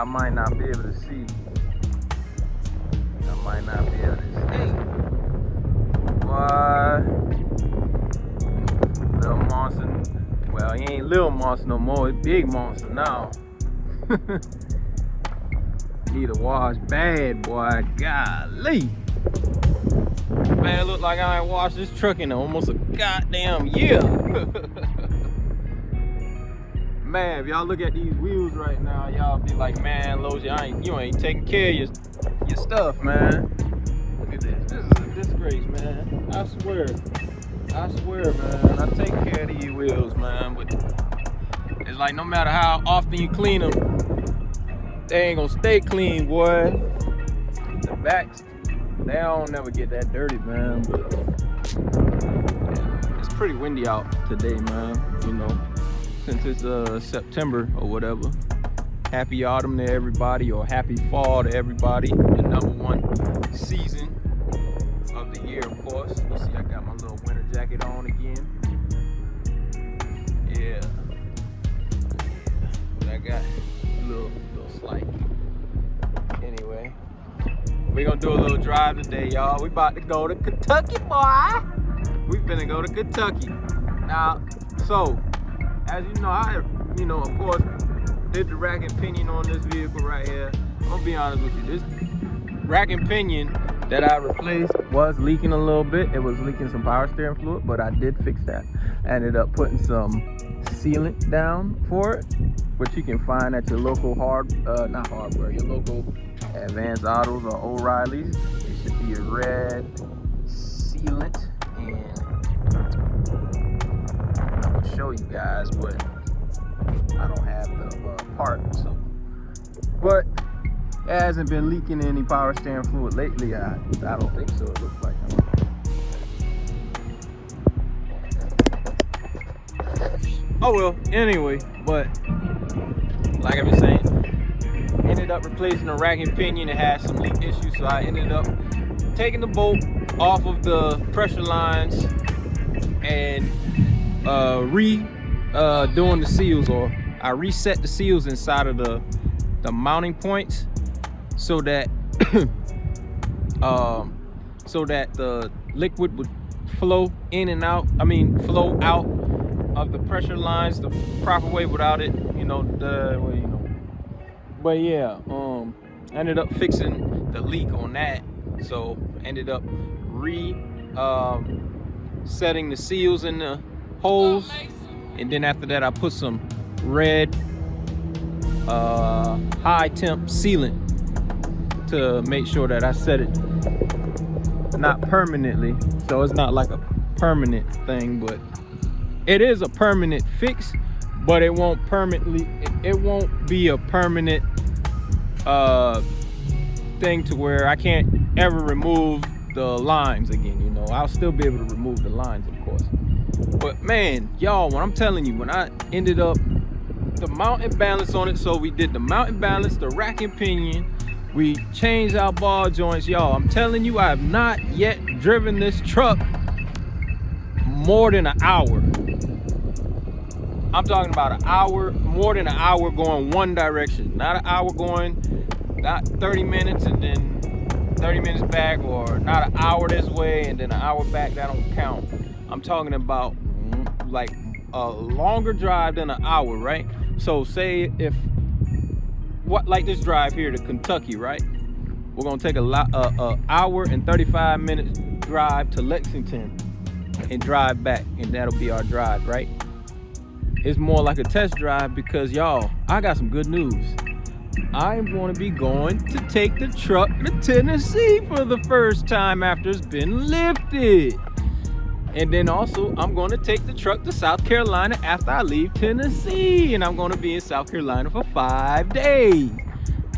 y'all might not be able to see. Y'all might not be able to see. Boy, little monster. Well, he ain't little monster no more. It's big monster now. Need a wash bad, boy. Golly. Man, it look like I ain't washed this truck in almost a goddamn year. Man, if y'all look at these wheels right now, y'all be like, man, Los, you ain't taking care of your stuff, man. Look at this. This is a disgrace, man. I swear, man. I take care of these wheels, man. But it's like no matter how often you clean them, they ain't gonna stay clean, boy. The backs, they don't never get that dirty, man. But it's pretty windy out today, man. You know, since it's September or whatever. Happy autumn to everybody, or happy fall to everybody. The #1 season of the year, of course. You see, I got my little winter jacket on again. Yeah. I got a little slight. Anyway, we're gonna do a little drive today, y'all. We about to go to Kentucky, boy. We finna go to Kentucky. Now, so, as you know, of course, did the rack and pinion on this vehicle right here. I'm gonna be honest with you. This rack and pinion that I replaced was leaking a little bit. It was leaking some power steering fluid, but I did fix that. I ended up putting some sealant down for it, which you can find at your local not hardware, your local Advanced Autos or O'Reilly's. It should be a red sealant, and I'll show you guys, but I don't have the part, so. But it hasn't been leaking any power steering fluid lately. I don't think so. It looks like. Oh well, anyway, but like I've been saying, ended up replacing the rack and pinion. It had some leak issues, so I ended up taking the bolt off of the pressure lines and doing the seals, or I reset the seals inside of the mounting points so that the liquid would flow in and out. Flow out of the pressure lines the proper way without it, But yeah, I ended up fixing the leak on that, so ended up setting the seals in the holes, and then after that I put some red high temp sealant to make sure that I set it not permanently, so it's not like a permanent thing, but it is a permanent fix, but it won't be a permanent thing to where I can't ever remove the lines again. I'll still be able to remove the lines, of course, but man, y'all, when I'm telling you, when I ended up the mounting balance on it, so we did the mounting balance, the rack and pinion, we changed our ball joints, y'all. I'm telling you, I have not yet driven this truck more than an hour. I'm talking about an hour, more than an hour going one direction, not an hour going, not 30 minutes and then 30 minutes back, or not an hour this way and then an hour back. That don't count. I'm talking about like a longer drive than an hour, right? So say like this drive here to Kentucky, right? We're gonna take a hour and 35 minutes drive to Lexington and drive back, and that'll be our drive, right? It's more like a test drive because, y'all, I got some good news. I am going to be going to take the truck to Tennessee for the first time after it's been lifted. And then also, I'm going to take the truck to South Carolina after I leave Tennessee. And I'm going to be in South Carolina for 5 days,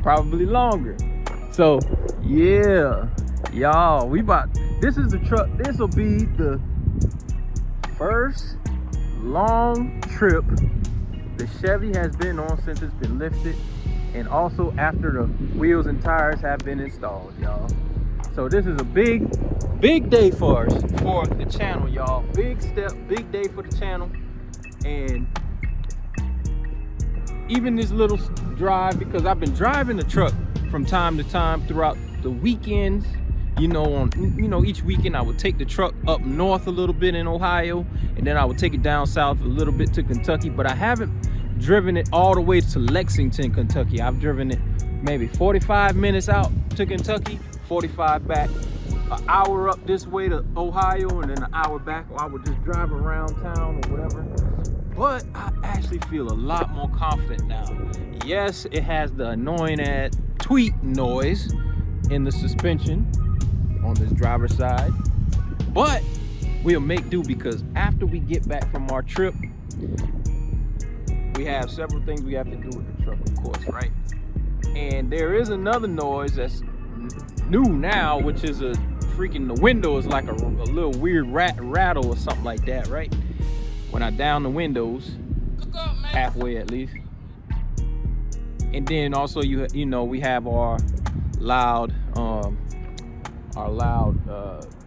probably longer. So, yeah, y'all, this is the truck. This will be the first long trip the Chevy has been on since it's been lifted, and also after the wheels and tires have been installed, y'all. So this is a big day for us, for the channel, y'all. Big step, big day for the channel. And even this little drive, because I've been driving the truck from time to time throughout the weekends. You know, each weekend I would take the truck up north a little bit in Ohio, and then I would take it down south a little bit to Kentucky. But I haven't driven it all the way to Lexington, Kentucky. I've driven it maybe 45 minutes out to Kentucky, 45 back, an hour up this way to Ohio, and then an hour back, or I would just drive around town or whatever. But I actually feel a lot more confident now. Yes, it has the annoying ass tweet noise in the suspension on this driver's side, but we'll make do, because after we get back from our trip, we have several things we have to do with the truck, of course, right? And there is another noise that's new now, which is a freaking, the window is like a little weird rattle or something like that, right? When I down the windows, halfway at least. And then also you know, we have our loud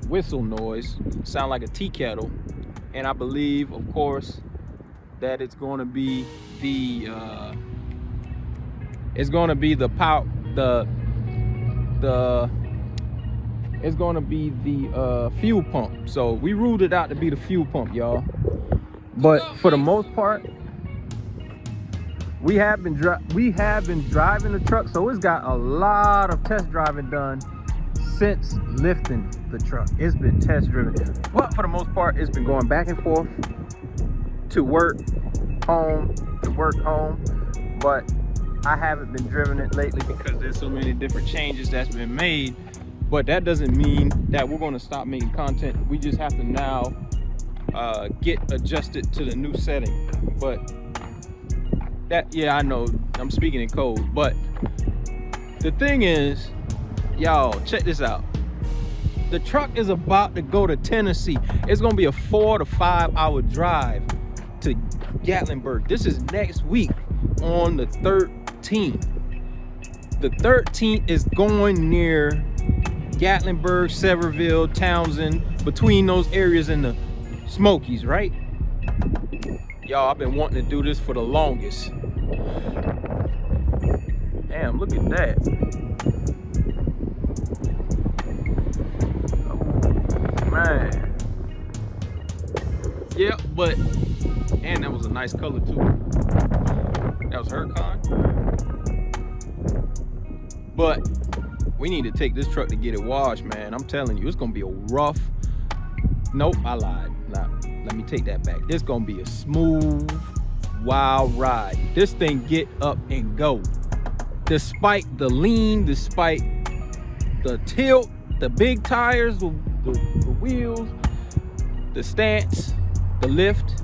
whistle noise, sound like a tea kettle. And I believe, of course, that it's going to be the fuel pump. So we ruled it out to be the fuel pump, y'all. But for the most part, we have been driving the truck, so it's got a lot of test driving done since lifting the truck. It's been test driven, but for the most part, it's been going back and forth to work, home, to work, home. But I haven't been driving it lately because there's so many different changes that's been made. But that doesn't mean that we're going to stop making content. We just have to now get adjusted to the new setting. But that, yeah, I know I'm speaking in code, but the thing is, y'all, check this out. The truck is about to go to Tennessee. It's gonna be a 4 to 5 hour drive to Gatlinburg. This is next week on the 13th. The 13th is going near Gatlinburg, Sevierville, Townsend, between those areas in the Smokies, right? Y'all, I've been wanting to do this for the longest. Damn, look at that. Oh, man. Yeah, but, and that was a nice color too. That was her con. But we need to take this truck to get it washed, man. I'm telling you, it's gonna be a rough, nope, I lied. Nah, let me take that back. It's gonna be a smooth, wild ride. This thing get up and go. Despite the lean, despite the tilt, the big tires, the wheels, the stance, the lift,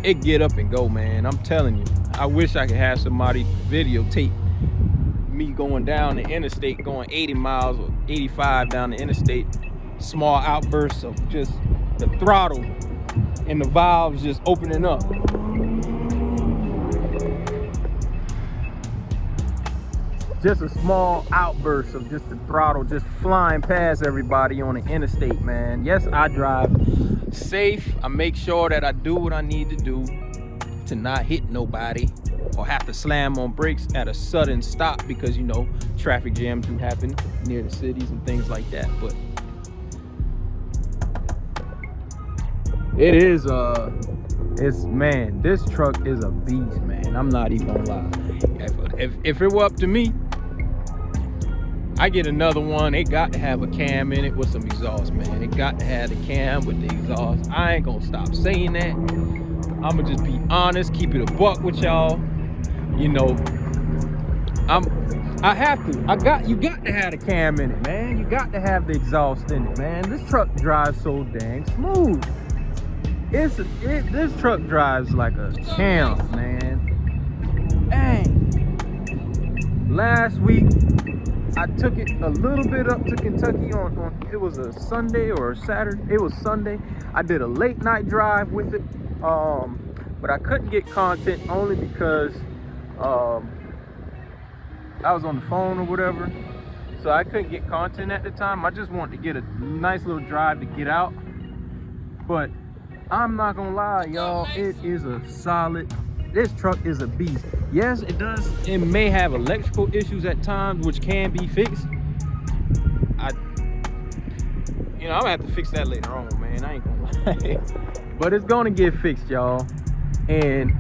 it get up and go, man. I'm telling you. I wish I could have somebody videotape me going down the interstate, going 80 miles or 85 down the interstate. Small outbursts of just the throttle and the valves just opening up. Just a small outburst of just the throttle just flying past everybody on the interstate, man. Yes, I drive safe. I make sure that I do what I need to do to not hit nobody or have to slam on brakes at a sudden stop, because, you know, traffic jams do happen near the cities and things like that. But it is man, this truck is a beast, man. I'm not even gonna lie. If it were up to me, I get another one. It got to have a cam in it with some exhaust, man. It got to have the cam with the exhaust. I ain't gonna stop saying that. I'ma just be honest, keep it a buck with y'all. You know, I have to. You got to have the cam in it, man. You got to have the exhaust in it, man. This truck drives so dang smooth. This truck drives like a champ, man. Dang. Last week, I took it a little bit up to Kentucky on it was a Sunday or a Saturday. It was Sunday. I did a late night drive with it, but I couldn't get content only because I was on the phone or whatever, so I couldn't get content at the time. I just wanted to get a nice little drive to get out. But I'm not gonna lie, y'all, it is a solid this truck is a beast. Yes, it may have electrical issues at times, which can be fixed. I'm gonna have to fix that later on, man. I ain't gonna lie. But it's gonna get fixed, y'all. And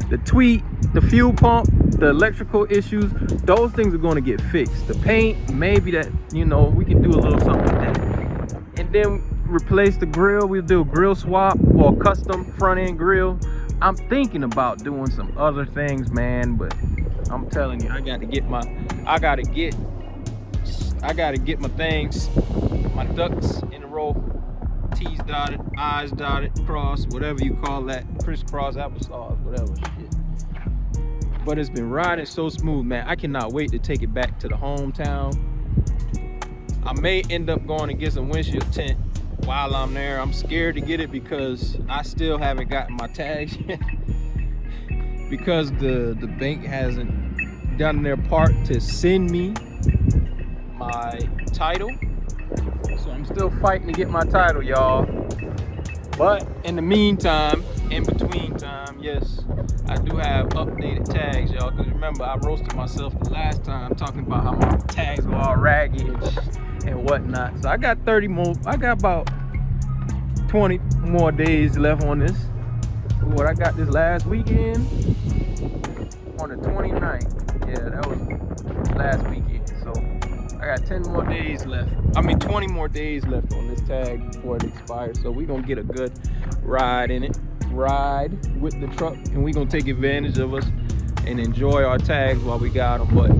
the tweet, the fuel pump, the electrical issues, those things are gonna get fixed. The paint, maybe that, we can do a little something with that. And then replace the grill. We'll do a grill swap or custom front end grill. I'm thinking about doing some other things, man, but I'm telling you, I gotta get my things, my ducks in a row, T's dotted, I's dotted, cross, whatever you call that, crisscross applesauce, whatever shit. But it's been riding so smooth, man. I cannot wait to take it back to the hometown. I may end up going to get some windshield tint while I'm there. I'm scared to get it because I still haven't gotten my tags yet. Because the bank hasn't done their part to send me my title. So I'm still fighting to get my title, y'all. But in the meantime, in between time, yes, I do have updated tags, y'all. Because remember, I roasted myself the last time talking about how my tags were all ragged and whatnot. So I got 30 more, I got about 20 more days left on this. What I got this last weekend on the 29th. Yeah, that was last weekend. So I got 10 more days left. 20 more days left on this tag before it expires. So we're gonna get a good ride in it. Ride with the truck, and we're gonna take advantage of us and enjoy our tags while we got them. But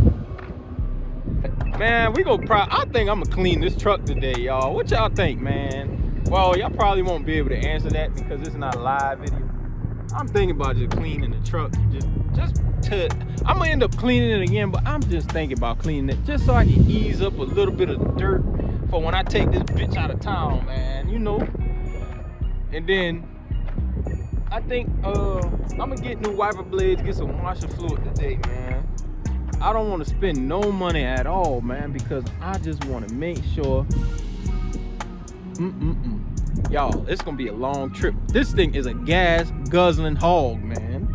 man, I think I'm gonna clean this truck today, y'all. What y'all think, man? Well, y'all probably won't be able to answer that because it's not a live video. I'm thinking about just cleaning the truck. I'm gonna end up cleaning it again, but I'm just thinking about cleaning it just so I can ease up a little bit of the dirt for when I take this bitch out of town, man. And then I think I'm gonna get new wiper blades, get some washer fluid today, man. I don't want to spend no money at all, man, because I just want to make sure. Y'all, it's gonna be a long trip. This thing is a gas guzzling hog, man.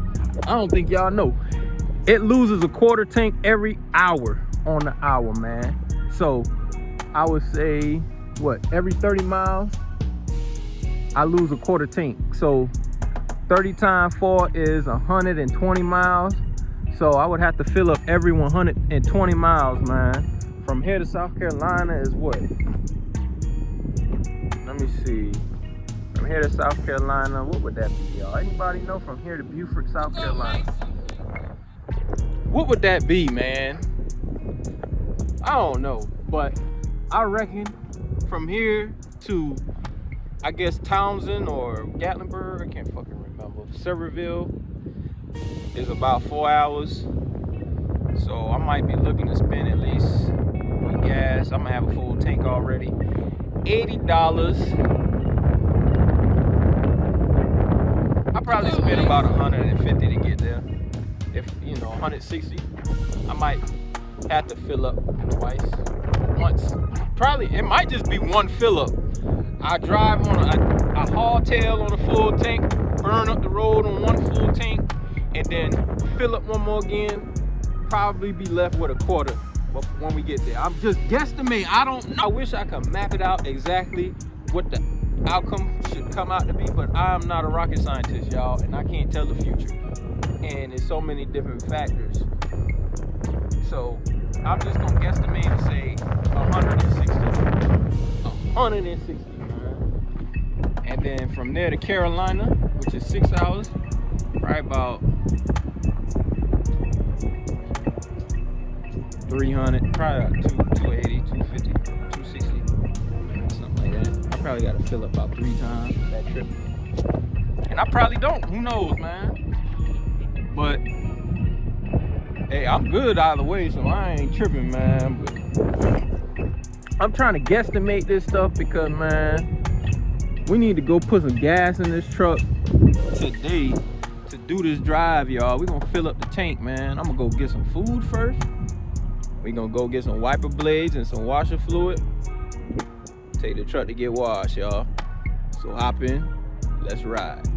I don't think y'all know. It loses a quarter tank every hour on the hour, man. So I would say, every 30 miles, I lose a quarter tank. So 30 times 4 is 120 miles. So I would have to fill up every 120 miles, man. From here to South Carolina is what? Let me see. From here to South Carolina, what would that be, y'all? Anybody know from here to Beaufort, South Carolina? What would that be, man? I don't know, but I reckon from here to, I guess, Townsend or Gatlinburg, I can't fucking remember, Silverado is about 4 hours. So I might be looking to spend at least with gas. I'm gonna have a full tank already. $80. I probably spend about 150 to get there. If 160, I might have to fill up once. Probably it might just be one fill up. I drive on a hardtail on a full tank, burn up the road on one full tank, and then fill up one more again. Probably be left with a quarter when we get there. I'm just guesstimating. I wish I could map it out exactly what the outcome should come out to be, but I'm not a rocket scientist, y'all, and I can't tell the future. And there's so many different factors. So I'm just gonna guesstimate and say 160. 160, man. And then from there to Carolina, which is 6 hours, right about 300, probably about 280, 250, 260, something like that. I probably gotta fill up about 3 times that trip. And I probably don't, who knows, man. But hey, I'm good either way, so I ain't tripping, man. But I'm trying to guesstimate this stuff because, man, we need to go put some gas in this truck today to do this drive, y'all. We're gonna fill up the tank, man. I'm gonna go get some food first. We're gonna go get some wiper blades and some washer fluid. Take the truck to get washed, y'all. So hop in, let's ride.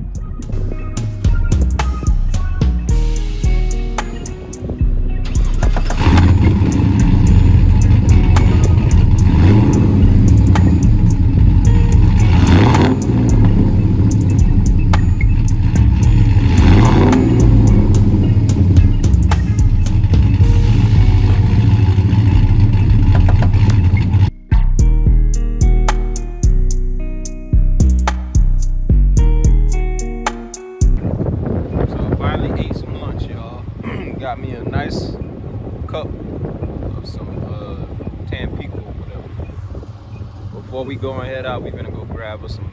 before we go and head out, we're gonna go grab us some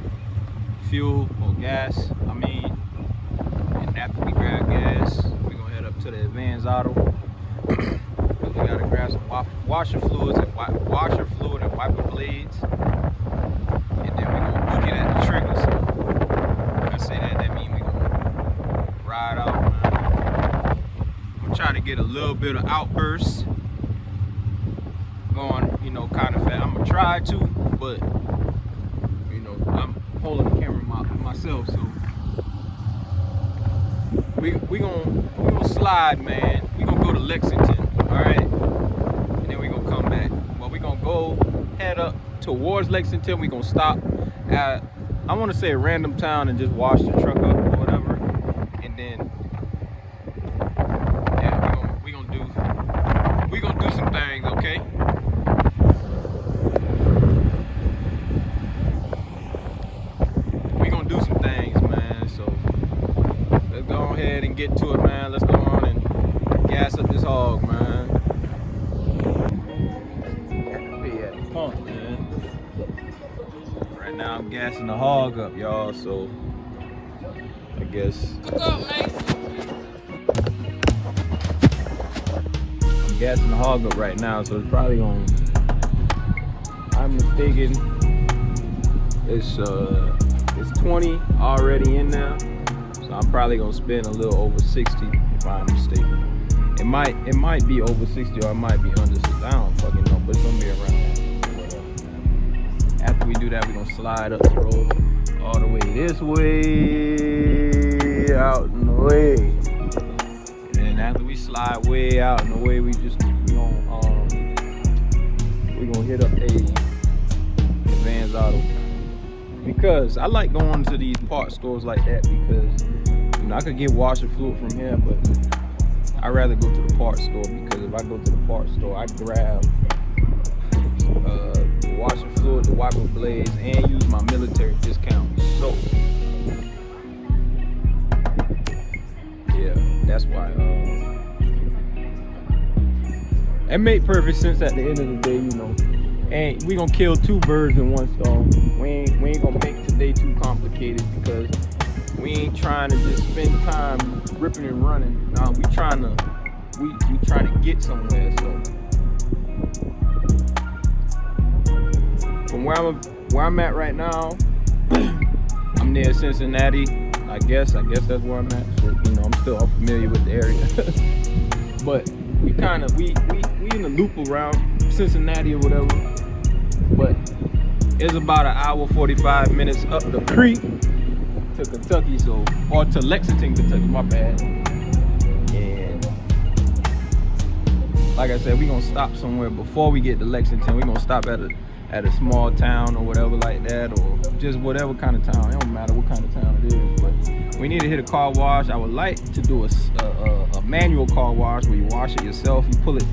fuel or gas. And after we grab gas, we're gonna head up to the Advanced Auto. We gotta grab some washer fluid and wiper blades. And then we're gonna book it at the trigger. So when I say that means we're gonna ride out, man. I'm trying to get a little bit of outbursts going, you know, kind of fast. I'm gonna try to, but you know, I'm holding the camera myself, so we gonna slide, man. We gonna go to Lexington, all right, and then we gonna come back. Well, we gonna go head up towards Lexington. We gonna stop at, I want to say, a random town and just wash the truck up or whatever, and then yeah, we gonna do some things, okay? We gonna do some things, man. So let's go ahead and get to it, man. Let's go on and gas up this hog, man. Be at the pump, man. Right now I'm gassing the hog up, y'all. So I guess I'm gassing the hog up right now. So it's probably on. I'm mistaken. It's 20 already in there. So I'm probably gonna spend a little over 60 if I'm mistaken. It might be over 60 or it might be under 60. I don't fucking know, but it's gonna be around there. After we do that, we're gonna slide up the road all the way this way, out in the way. And then after we slide way out in the way, we gonna hit up a Advanced Auto. Because I like going to these parts stores like that, because you know I could get washer fluid from here, but I'd rather go to the parts store, because if I go to the parts store, I grab the washer fluid, the wiper blades, and use my military discount. So yeah, that's why it made perfect sense at the end of the day, you know. And we gonna kill two birds in one stone. We ain't gonna make today too complicated, because we ain't trying to just spend time ripping and running. Nah, we trying to get somewhere. So from where I'm at right now, I'm near Cincinnati. I guess that's where I'm at. So, you know, I'm still unfamiliar with the area. But we in the loop around Cincinnati or whatever. But it's about an hour 45 minutes up the creek to Kentucky, or to Lexington, Kentucky, my bad. And like I said, we gonna stop somewhere before we get to Lexington. We gonna stop at a small town or whatever like that, or just whatever kind of town. It don't matter what kind of town it is, but we need to hit a car wash. I would like to do a manual car wash where you wash it yourself. You pull it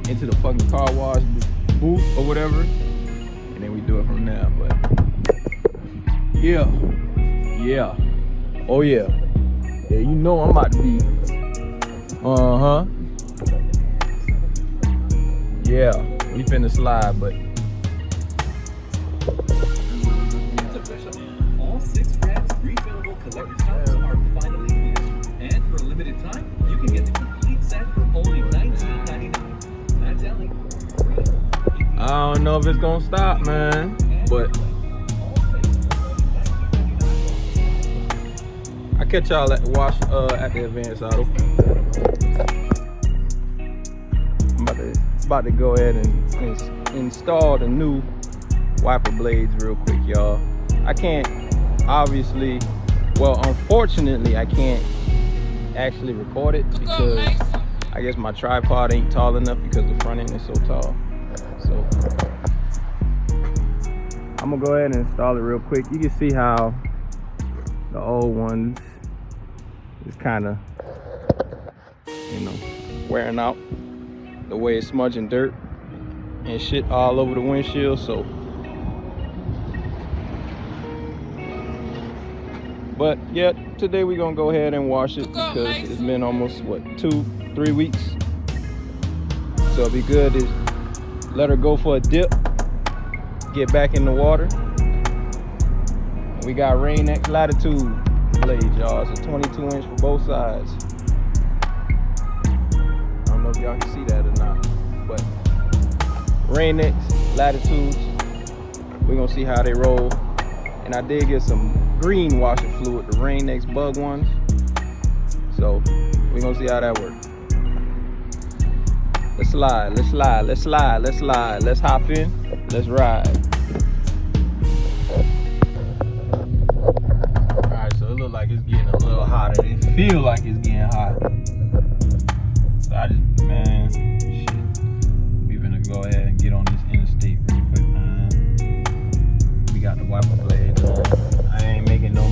into the fucking car wash booth or whatever, and then we do it from there. But yeah, oh yeah, you know I'm about to be yeah, we finna slide. But it's official, all 6 grams refillable collector cups are finally here, and for a limited time you can get the complete set for only $19.99. That's Ellie. I don't know if it's gonna stop, man, but I catch y'all at the wash at the Advanced Auto. I'm about to go ahead and install the new wiper blades real quick, y'all. I can't, obviously, well, unfortunately, I can't actually record it because I guess my tripod ain't tall enough, because the front end is so tall. So I'm gonna go ahead and install it real quick. You can see how the old ones is kind of, you know, wearing out, the way it's smudging dirt and shit all over the windshield. So but yeah, today we're gonna go ahead and wash it, because it's been almost what, 2-3 weeks. So it'll be good to let her go for a dip get back in the water. We got Rain X Latitude blades, y'all. It's a 22-inch for both sides. I don't know if y'all can see that or not, but Rain X Latitudes. We're gonna see how they roll. And I did get some green washer fluid, the Rain X Bug ones. So we're gonna see how that works. Let's slide, let's slide, let's slide, let's slide. Let's hop in, let's ride. Alright, so it looks like it's getting a little hotter. It feels like it's getting hot. So I just, man, shit. We're gonna go ahead and get on this interstate real quick, man. We got the wiper blade on. I ain't making no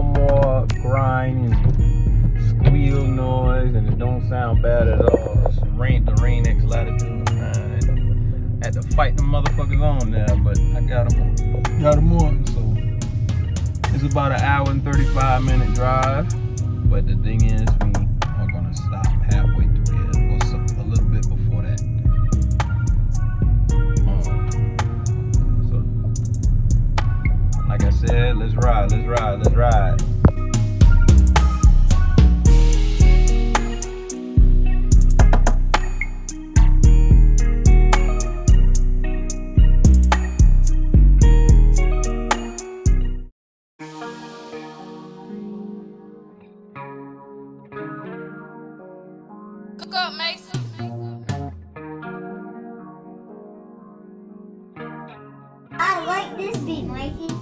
more grind and squeal noise, and it don't sound bad at all. It's the Rain X Latitude, man. I had to fight the motherfuckers on there, but I got them on. So it's about an hour and 35-minute drive. But the thing is, we are gonna stop halfway through here, or a little bit before that. So, like I said, let's ride, let's ride, let's ride. Look up, Mason. I like this beat, Mikey.